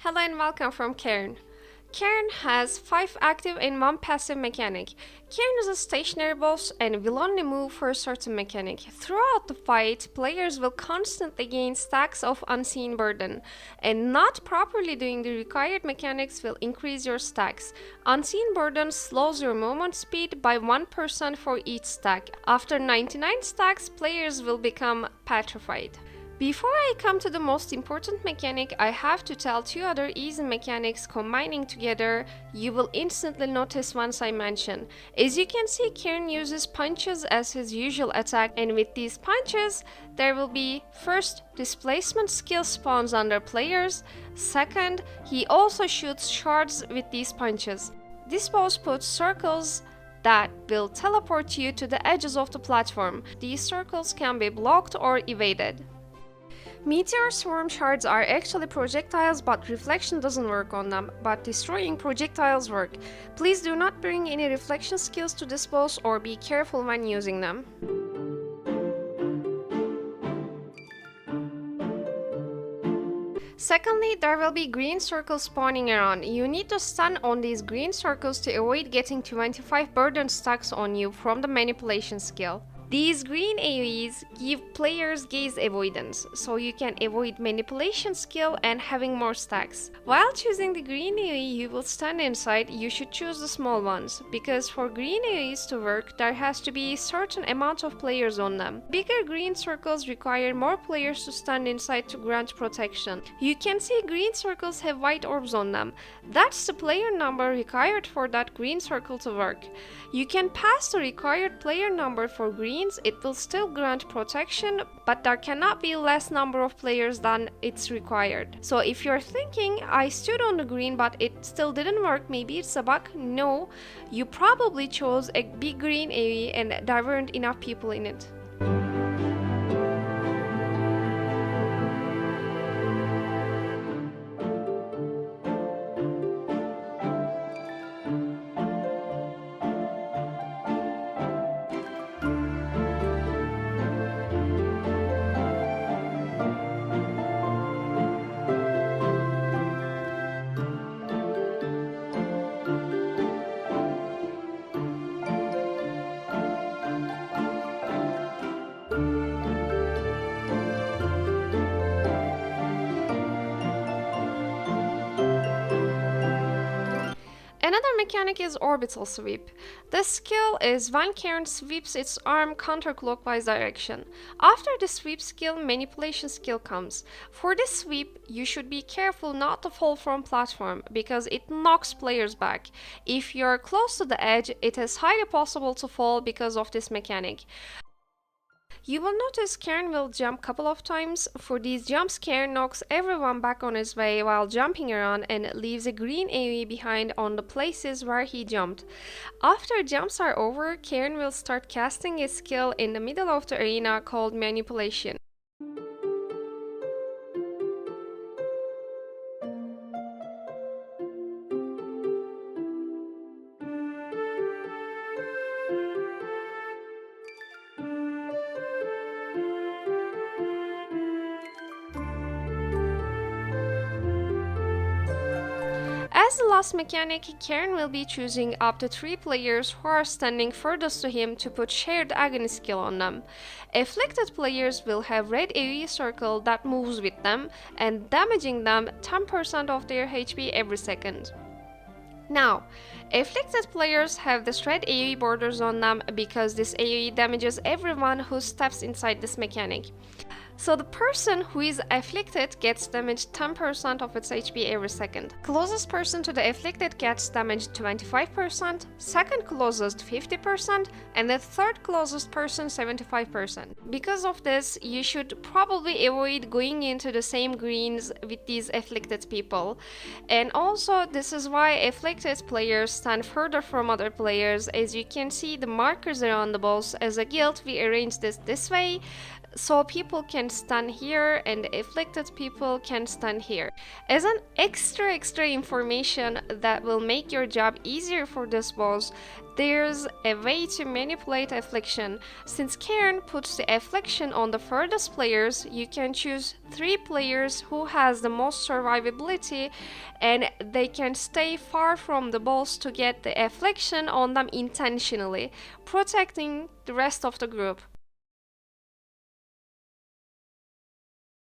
Hello and welcome from Cairn. Cairn has 5 active and 1 passive mechanic. Cairn is a stationary boss and will only move for a certain mechanic. Throughout the fight, players will constantly gain stacks of unseen burden, and not properly doing the required mechanics will increase your stacks. Unseen burden slows your movement speed by 1% for each stack. After 99 stacks, players will become petrified. Before I come to the most important mechanic, I have to tell 2 other easy mechanics combining together you will instantly notice once I mention. As you can see, Cairn uses punches as his usual attack, and with these punches, there will be first, displacement skill spawns under players. Second, he also shoots shards with these punches. This boss puts circles that will teleport you to the edges of the platform. These circles can be blocked or evaded. Meteor swarm shards are actually projectiles, but reflection doesn't work on them, but destroying projectiles work. Please do not bring any reflection skills to this boss or be careful when using them. Secondly, there will be green circles spawning around. You need to stun on these green circles to avoid getting 25 burden stacks on you from the manipulation skill. These green AoEs give players gaze avoidance, so you can avoid manipulation skill and having more stacks. While choosing the green AoE you will stand inside, you should choose the small ones, because for green AoEs to work, there has to be a certain amount of players on them. Bigger green circles require more players to stand inside to grant protection. You can see green circles have white orbs on them. That's the player number required for that green circle to work. You can pass the required player number for green. It will still grant protection, but there cannot be less number of players than it's required. So if you're thinking, I stood on the green but it still didn't work, maybe it's a bug, no, you probably chose a big green AoE and there weren't enough people in it. Another mechanic is orbital sweep. This skill is when Cairn sweeps its arm counterclockwise direction. After the sweep skill, manipulation skill comes. For this sweep, you should be careful not to fall from platform because it knocks players back. If you're close to the edge, it is highly possible to fall because of this mechanic. You will notice Cairn will jump couple of times. For these jumps, Cairn knocks everyone back on his way while jumping around and leaves a green AoE behind on the places where he jumped. After jumps are over, Cairn will start casting a skill in the middle of the arena called manipulation. As the last mechanic, Cairn will be choosing up to 3 players who are standing furthest to him to put shared agony skill on them. Afflicted players will have red AoE circle that moves with them and damaging them 10% of their HP every second. Now, afflicted players have this red AoE borders on them because this AoE damages everyone who steps inside this mechanic. So the person who is afflicted gets damaged 10% of its HP every second. Closest person to the afflicted gets damaged 25%, second closest 50%, and the third closest person 75%. Because of this, you should probably avoid going into the same greens with these afflicted people. And also, this is why afflicted players stand further from other players. As you can see, the markers around the boss. As a guild, we arrange this way. so people can stand here and afflicted people can stand here. As an extra information that will make your job easier for this boss, there's a way to manipulate affliction. Since Cairn puts the affliction on the furthest players, you can choose 3 players who has the most survivability, and they can stay far from the boss to get the affliction on them intentionally, protecting the rest of the group.